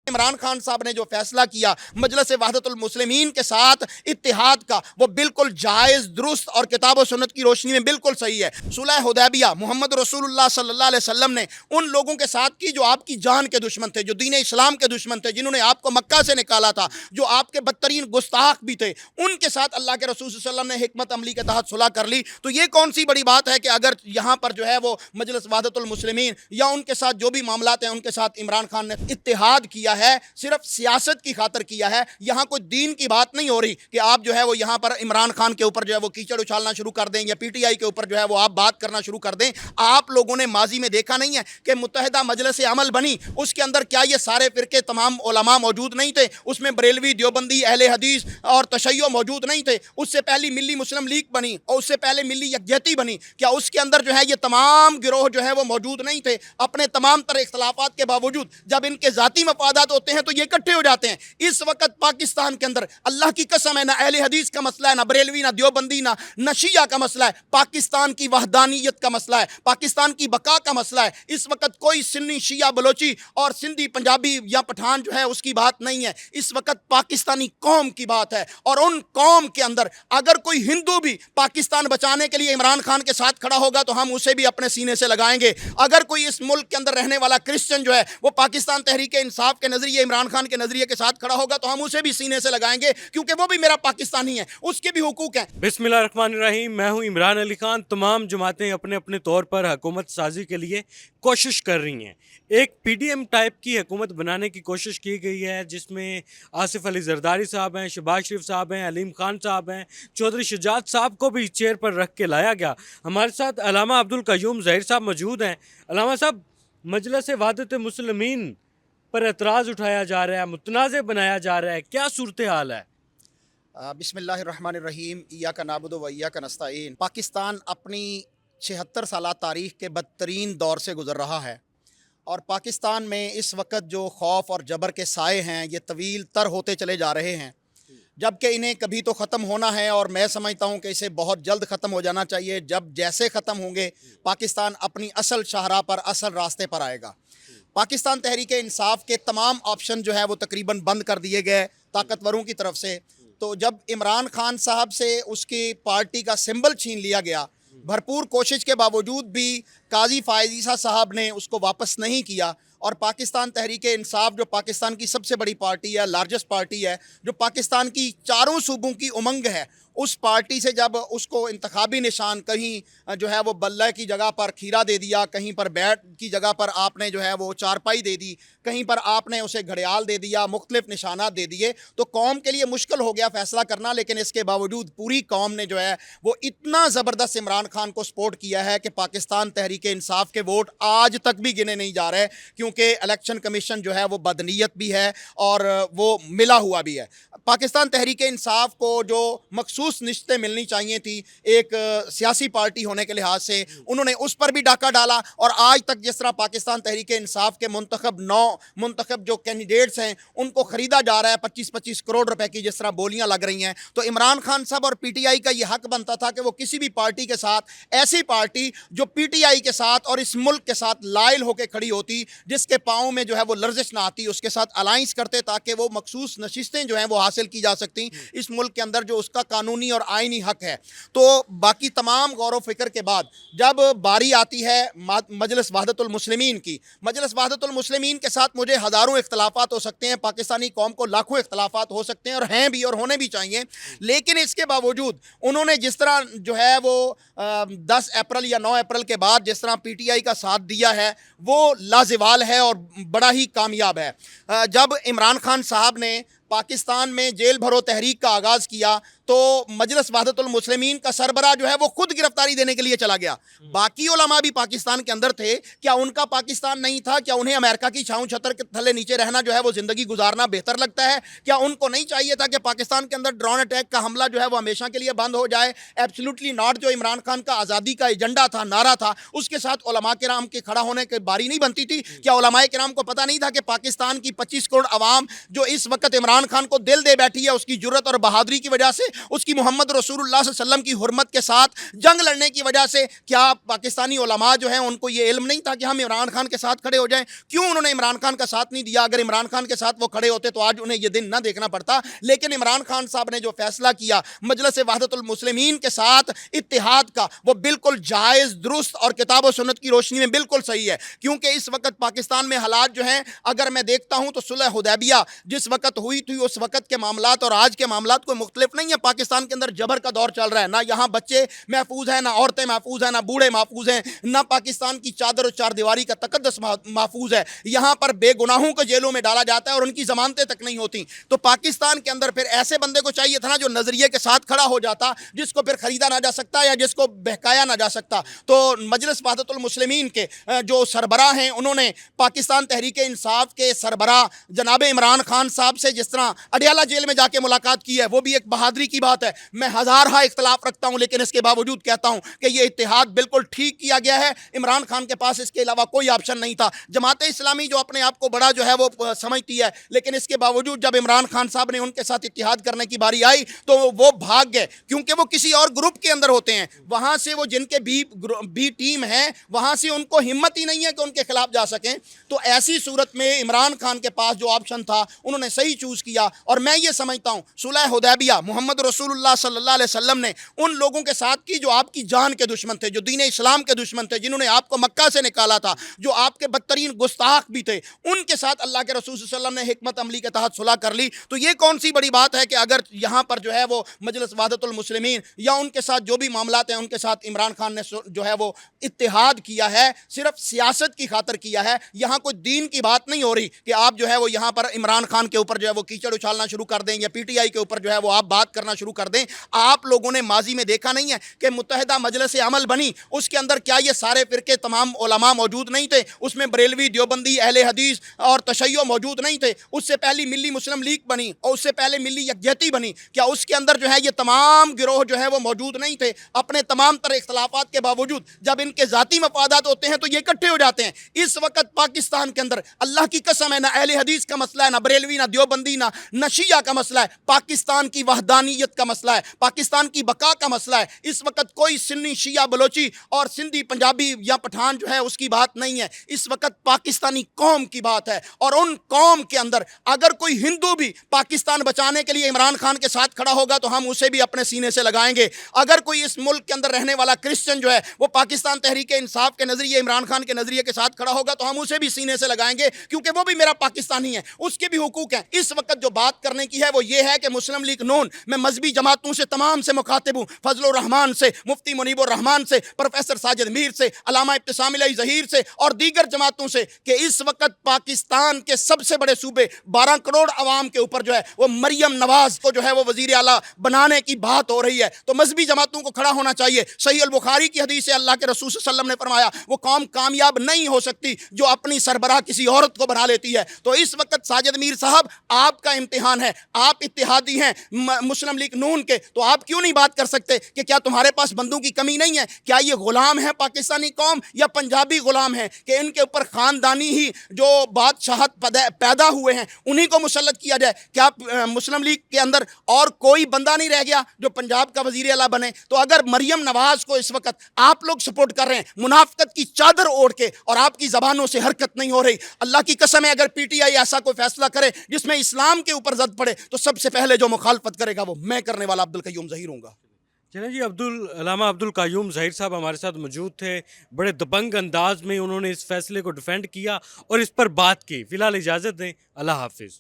عمران خان صاحب نے جو فیصلہ کیا مجلس وحدت المسلمین کے ساتھ اتحاد کا، وہ بالکل جائز، درست اور کتاب و سنت کی روشنی میں بالکل صحیح ہے۔ صلح حدیبیہ محمد رسول اللہ صلی اللہ علیہ وسلم نے ان لوگوں کے ساتھ کی جو آپ کی جان کے دشمن تھے، جو دین اسلام کے دشمن تھے، جنہوں نے آپ کو مکہ سے نکالا تھا، جو آپ کے بدترین گستاخ بھی تھے، ان کے ساتھ اللہ کے رسول صلی اللہ علیہ وسلم نے حکمت عملی کے تحت صلح کر لی۔ تو یہ کون سی بڑی بات ہے کہ اگر یہاں پر جو ہے وہ مجلس وحدت المسلمین یا ان کے ساتھ جو بھی معاملات ہیں ان کے ساتھ عمران خان نے اتحاد کیا ہے، صرف سیاست کی خاطر کیا ہے، یہاں کوئی دین کی بات نہیں ہو رہی کہ آپ جو ہے وہ یہاں پر عمران خان کے اوپر جو ہے وہ کیچڑ اچھالنا شروع کر دیں یا پی ٹی آئی کے اوپر جو ہے وہ آپ بات کرنا شروع کر دیں۔ آپ لوگوں نے ماضی میں دیکھا نہیں ہے کہ متحدہ مجلس عمل بنی، اس کے اندر کیا یہ سارے فرقے تمام علماء موجود نہیں تھے؟ اس میں بریلوی، دیوبندی، اہل حدیث اور تشیع موجود نہیں تھے؟ اس سے پہلی ملی مسلم لیگ بنی اور اس سے پہلے ملی یکجہتی بنی، کیا اس کے اندر جو ہے یہ تمام گروہ جو ہے وہ موجود نہیں تھے؟ اپنے تمام تر اختلافات کے باوجود جب ان کے ذاتی مفادات ہوتے ہیں تو یہ اکٹھے ہو جاتے ہیں۔ اس وقت پاکستان کے اندر اللہ کی قسم ہے نہ اہل حدیث کا مسئلہ ہے، نہ بریلوی، نہ دیوبندی، نہ شیعہ کا مسئلہ ہے، پاکستان کی وحدانیت کا مسئلہ ہے، پاکستان کی بقا کا مسئلہ ہے۔ اس وقت کوئی سنی، شیعہ، بلوچی اور سندھی، پنجابی یا پٹھان جو ہے اس کی بات نہیں ہے، اس وقت پاکستانی قوم کی بات ہے۔ اور ان قوم کے اندر اگر کوئی ہندو بھی پاکستان بچانے کے لیے عمران خان کے ساتھ کھڑا ہوگا تو ہم اسے بھی اپنے سینے سے لگائیں گے۔ اگر کوئی اس ملک کے اندر رہنے والا کرسچن جو ہے وہ پاکستان تحریک انصاف کے نظریے، عمران خان کے نظریے کے ساتھ کھڑا ہوگا تو ہم اسے بھی سینے سے لگائیں گے، کیونکہ وہ بھی میرا پاکستانی ہے، اس کے بھی حقوق ہیں۔ بسم اللہ الرحمن الرحیم، میں ہوں عمران علی خان۔ تمام جماعتیں اپنے اپنے طور پر حکومت سازی کے لیے کوشش کر رہی ہیں۔ ایک پی ڈی ایم ٹائپ کی حکومت بنانے کی کوشش کی گئی ہے، جس میں آصف علی زرداری صاحب ہیں، شہباز شریف صاحب ہیں، علیم خان صاحب ہیں، چودھری شجاعت صاحب کو بھی چیئر پر رکھ کے لایا گیا۔ ہمارے ساتھ علامہ عبدالقیوم ظہیر صاحب موجود ہیں۔ علامہ صاحب، مجلس وحدت مسلمین پر اعتراض اٹھایا جا رہا ہے، متنازع بنایا جا رہا ہے، کیا صورتحال ہے؟ بسم اللہ الرحمن الرحیم، ایاک نعبد و ایاک نستعین۔ پاکستان اپنی 76 سالہ تاریخ کے بدترین دور سے گزر رہا ہے، اور پاکستان میں اس وقت جو خوف اور جبر کے سائے ہیں یہ طویل تر ہوتے چلے جا رہے ہیں، جبکہ انہیں کبھی تو ختم ہونا ہے، اور میں سمجھتا ہوں کہ اسے بہت جلد ختم ہو جانا چاہیے۔ جب جیسے ختم ہوں گے پاکستان اپنی اصل شاہراہ پر، اصل راستے پر آئے گا۔ پاکستان تحریک انصاف کے تمام آپشن جو ہے وہ تقریباً بند کر دیے گئے طاقتوروں کی طرف سے۔ تو جب عمران خان صاحب سے اس کی پارٹی کا سمبل چھین لیا گیا، بھرپور کوشش کے باوجود بھی قاضی فائز عیسیٰ صاحب نے اس کو واپس نہیں کیا، اور پاکستان تحریک انصاف جو پاکستان کی سب سے بڑی پارٹی ہے، لارجسٹ پارٹی ہے، جو پاکستان کی چاروں صوبوں کی امنگ ہے، اس پارٹی سے جب اس کو انتخابی نشان کہیں جو ہے وہ بلہ کی جگہ پر کھیرا دے دیا، کہیں پر بیٹ کی جگہ پر آپ نے جو ہے وہ چارپائی دے دی، کہیں پر آپ نے اسے گھڑیال دے دیا، مختلف نشانات دے دیے، تو قوم کے لیے مشکل ہو گیا فیصلہ کرنا۔ لیکن اس کے باوجود پوری قوم نے جو ہے وہ اتنا زبردست عمران خان کو سپورٹ کیا ہے کہ پاکستان تحریک انصاف کے ووٹ آج تک بھی گنے نہیں جا رہے، کیونکہ الیکشن کمیشن جو ہے وہ بدنیت بھی ہے اور وہ ملا ہوا بھی ہے۔ پاکستان تحریک انصاف کو جو مخصوص نشستیں ملنی چاہیے تھی ایک سیاسی پارٹی ہونے کے لحاظ سے، انہوں نے اس پر بھی ڈاکہ ڈالا، اور آج تک جس طرح پاکستان تحریک انصاف کے منتخب جو کینڈیڈیٹس ہیں ان کو خریدا جا رہا ہے 25-25 کروڑ روپے کی جس طرح بولیاں لگ رہی ہیں، تو عمران خان صاحب اور پی ٹی آئی کا یہ حق بنتا تھا کہ وہ کسی بھی پارٹی کے ساتھ، ایسی پارٹی جو پی ٹی آئی کے ساتھ اور اس ملک کے ساتھ لائل ہو کے کھڑی ہوتی، جس کے پاؤں میں جو ہے وہ لرزش نہ آتی، اس کے ساتھ الائنس کرتے تاکہ وہ مخصوص نشستیں جو ہیں وہ حاصل کی جا سکتی اس ملک کے اندر جو اس کا قانونی اور آئینی حق ہے۔ تو باقی تمام غور و فکر کے بعد جب باری آتی ہے مجلس وحدت المسلمین کی، مجلس وحدت المسلمین کے ساتھ مجھے ہزاروں اختلافات ہو سکتے ہیں، پاکستانی قوم کو لاکھوں اختلافات ہو سکتے ہیں اور ہیں بھی اور ہونے بھی چاہیے، لیکن اس کے باوجود انہوں نے جس طرح جو ہے وہ 10 اپریل یا 9 اپریل کے بعد جس طرح پی ٹی آئی کا ساتھ دیا ہے وہ لازوال ہے اور بڑا ہی کامیاب ہے۔ جب عمران خان صاحب نے پاکستان میں جیل بھرو تحریک کا آغاز کیا تو مجلس وحدت المسلمین کا سربراہ جو ہے وہ خود گرفتاری دینے کے لیے چلا گیا۔ باقی علماء بھی پاکستان کے اندر تھے، کیا ان کا پاکستان نہیں تھا؟ کیا انہیں امریکہ کی چھاؤں چھتر کے تھلے نیچے رہنا جو ہے وہ زندگی گزارنا بہتر لگتا ہے؟ کیا ان کو نہیں چاہیے تھا کہ پاکستان کے اندر ڈرون اٹیک کا حملہ جو ہے وہ ہمیشہ کے لیے بند ہو جائے؟ ایبسلیوٹلی ناٹ، جو عمران خان کا آزادی کا ایجنڈا تھا، نعرہ تھا، اس کے ساتھ علماء کرام کے کھڑا ہونے کی باری نہیں بنتی تھی؟ کیا علماء کرام کو پتہ نہیں تھا کہ پاکستان کی 25 کروڑ عوام جو اس وقت عمران خان کو دل دے بیٹھی ہے اس کی جرت اور بہادری کی وجہ سے، اس کی محمد رسول اللہ صلی اللہ علیہ وسلم کی حرمت کے ساتھ جنگ لڑنے کی وجہ سے کیا پاکستانی علماء جو ہیں ان کو یہ علم نہیں تھا کہ ہم عمران خان کے ساتھ کھڑے ہو جائیں؟ کیوں انہوں نے عمران خان کا ساتھ نہیں دیا؟ اگر عمران خان کے ساتھ وہ کھڑے ہوتے تو آج انہیں یہ دن نہ دیکھنا پڑتا. لیکن عمران خان صاحب نے جو فیصلہ کیا مجلس وحدت المسلمین کے ساتھ اتحاد کا، وہ بالکل جائز، درست اور کتاب و سنت کی روشنی میں بالکل صحیح ہے. کیونکہ اس وقت پاکستان میں حالات جو ہیں اگر میں دیکھتا ہوں تو صلح حدیبیہ جس وقت ہوئی تھی اس وقت کے معاملات اور آج کے معاملات کوئی مختلف نہیں ہے. پاکستان کے اندر جبر کا دور چل رہا ہے، نہ یہاں بچے محفوظ ہیں، نہ عورتیں محفوظ ہیں، نہ بوڑھے محفوظ ہیں، نہ پاکستان کی چادر و چار دیواری کا تقدس محفوظ ہے. یہاں پر بے گناہوں کو جیلوں میں ڈالا جاتا ہے اور ان کی ضمانتیں تک نہیں ہوتی. تو پاکستان کے اندر پھر ایسے بندے کو چاہیے تھا نا جو نظریے کے ساتھ کھڑا ہو جاتا، جس کو پھر خریدا نہ جا سکتا یا جس کو بہکایا نہ جا سکتا. تو مجلس وحدت المسلمین کے جو سربراہ ہیں انہوں نے پاکستان تحریک انصاف کے سربراہ جناب عمران خان صاحب سے جس طرح اڈیالہ جیل میں جا کے ملاقات کی ہے وہ بھی ایک بہادری کی بات ہے. میں ہزارہا اختلاف رکھتا ہوں لیکن اس کے باوجود کہتا ہوں کہ یہ اتحاد بالکل ٹھیک کیا گیا ہے. عمران خان کے پاس اس کے علاوہ کوئی آپشن نہیں تھا. جماعت اسلامی جو اپنے آپ کو بڑا جو ہے وہ سمجھتی ہے، لیکن اس کے باوجود جب عمران خان صاحب نے ان کے ساتھ اتحاد کرنے کی باری آئی تو وہ بھاگ گئے، کیونکہ وہ کسی اور گروپ کے اندر ہوتے ہیں. وہاں سے وہ جن کے بی ٹیم ہے وہاں سے ان کو ہمت ہی نہیں ہے کہ ان کے خلاف جا سکیں. تو ایسی صورت میں عمران خان کے پاس جو آپشن تھا انہوں نے صحیح چوز کیا. اور میں یہ سمجھتا ہوں صلح حدیبیہ محمد رسول اللہ صلی اللہ علیہ وسلم نے ان لوگوں کے ساتھ کی جو آپ کی جان کے دشمن تھے، جو دین اسلام کے دشمن تھے، جنہوں نے آپ کو مکہ سے نکالا تھا، جو آپ کے بدترین گستاخ بھی تھے، ان کے ساتھ اللہ کے رسول صلی اللہ علیہ وسلم نے حکمت عملی کے تحت صلح کر لی. تو یہ کون سی بڑی بات ہے کہ اگر یہاں پر جو ہے وہ مجلس وحدت المسلمین یا ان کے ساتھ جو بھی معاملات ہیں ان کے ساتھ عمران خان نے جو ہے وہ اتحاد کیا ہے صرف سیاست کی خاطر کیا ہے. یہاں کوئی دین کی بات نہیں ہو رہی کہ آپ جو ہے وہ یہاں پر عمران خان کے اوپر جو ہے وہ کیچڑ اچھالنا شروع کر دیں یا پی ٹی آئی کے اوپر جو ہے وہ آپ بات کرنا شروع کر دیں. آپ لوگوں نے ماضی میں دیکھا نہیں ہے کہ متحدہ مجلس عمل بنی، اس کے اندر کیا یہ سارے فرقے تمام علماء موجود نہیں تھے؟ اس میں بریلوی، دیوبندی، اہل حدیث اور تشیع موجود نہیں تھے؟ اس سے پہلی ملی مسلم لیگ بنی اور اس سے پہلے ملی یکجہتی بنی. کیا اس کے اندر جو ہے یہ تمام گروہ جو ہے وہ موجود نہیں تھے؟ اپنے تمام تر اختلافات کے باوجود جب ان کے ذاتی مفادات ہوتے ہیں تو یہ اکٹھے ہو جاتے ہیں. اس وقت پاکستان کے اندر اللہ کی قسم ہے نہ اہل حدیث کا مسئلہ ہے، نہ بریلوی، نہ دیوبندی، نہ شیعہ کا مسئلہ ہے. پاکستان کی وحدانیت کا مسئلہ ہے، پاکستان کی بقا کا مسئلہ ہے. اس وقت کوئی سنی، شیعہ، بلوچی اور سندھی، پنجابی یا پٹھان جو ہے اس کی بات نہیں ہے. اس وقت پاکستانی قوم کی بات ہے. اور ان قوم کے اندر اگر کوئی ہندو بھی پاکستان بچانے کے لیے عمران خان کے ساتھ کھڑا ہوگا تو ہم اسے بھی اپنے سینے سے لگائیں گے. اگر کوئی اس ملک کے اندر رہنے والا کرسچن جو ہے وہ پاکستان تحریک انصاف کے نظریے، عمران خان کے نظریے کے ساتھ کھڑا ہوگا تو ہم اسے بھی سینے سے لگائیں گے، کیونکہ وہ بھی میرا پاکستانی ہے، اس کے بھی حقوق ہیں. اس وقت جو بات کرنے کی ہے وہ یہ ہے کہ مسلم لیگ نون، میں مذہبی جماعتوں سے تمام سے مخاطب ہوں، فضل الرحمان سے، مفتی منیب الرحمان سے، پروفیسر ساجد میر سے، علامہ ابتسام الہی ظہیر سے اور دیگر جماعتوں سے کہ اس وقت پاکستان کے سب سے بڑے صوبے 12 کروڑ عوام کے اوپر جو ہے وہ مریم نواز کو جو ہے وہ وزیر اعلیٰ بنانے کی بات ہو رہی ہے. تو مذہبی جماعتوں کو کھڑا ہونا چاہیے. صحیح البخاری کی حدیث ہے، اللہ کے رسول صلی اللہ علیہ وسلم نے فرمایا وہ قوم کامیاب نہیں ہو سکتی جو اپنی سربراہ کسی عورت کو بنا لیتی ہے. تو اس وقت ساجد میر صاحب آپ کا امتحان ہے، آپ اتحادی ہیں مسلم لیگ نون کے، تو آپ کیوں نہیں بات کر سکتے کہ کیا تمہارے پاس بندوں کی کمی نہیں ہے؟ کیا یہ غلام ہے پاکستانی قوم یا پنجابی غلام ہیں کہ ان کے اوپر خاندانی ہی جو بادشاہت پیدا ہوئے ہیں انہی کو مسلط کیا جائے؟ کیا مسلم لیگ کے اندر اور کوئی بندہ نہیں رہ گیا جو پنجاب کا وزیر اعلیٰ بنے؟ تو اگر مریم نواز کو اس وقت آپ لوگ سپورٹ کر رہے ہیں منافقت کی چادر اوڑھ کے اور آپ کی زبانوں سے حرکت نہیں ہو رہی، اللہ کی قسم ہے اگر پی ٹی آئی ایسا کوئی فیصلہ کرے جس میں اسلام کے اوپر زد پڑے تو سب سے پہلے جو مخالفت کرے گا وہ میں کرنے والا عبدالقیوم ظہیر ہوں گا. چلیں جی، علامہ عبدالقیوم ظہیر صاحب ہمارے ساتھ موجود تھے. بڑے دبنگ انداز میں انہوں نے اس فیصلے کو ڈیفینڈ کیا اور اس پر بات کی. فی الحال اجازت دیں، اللہ حافظ.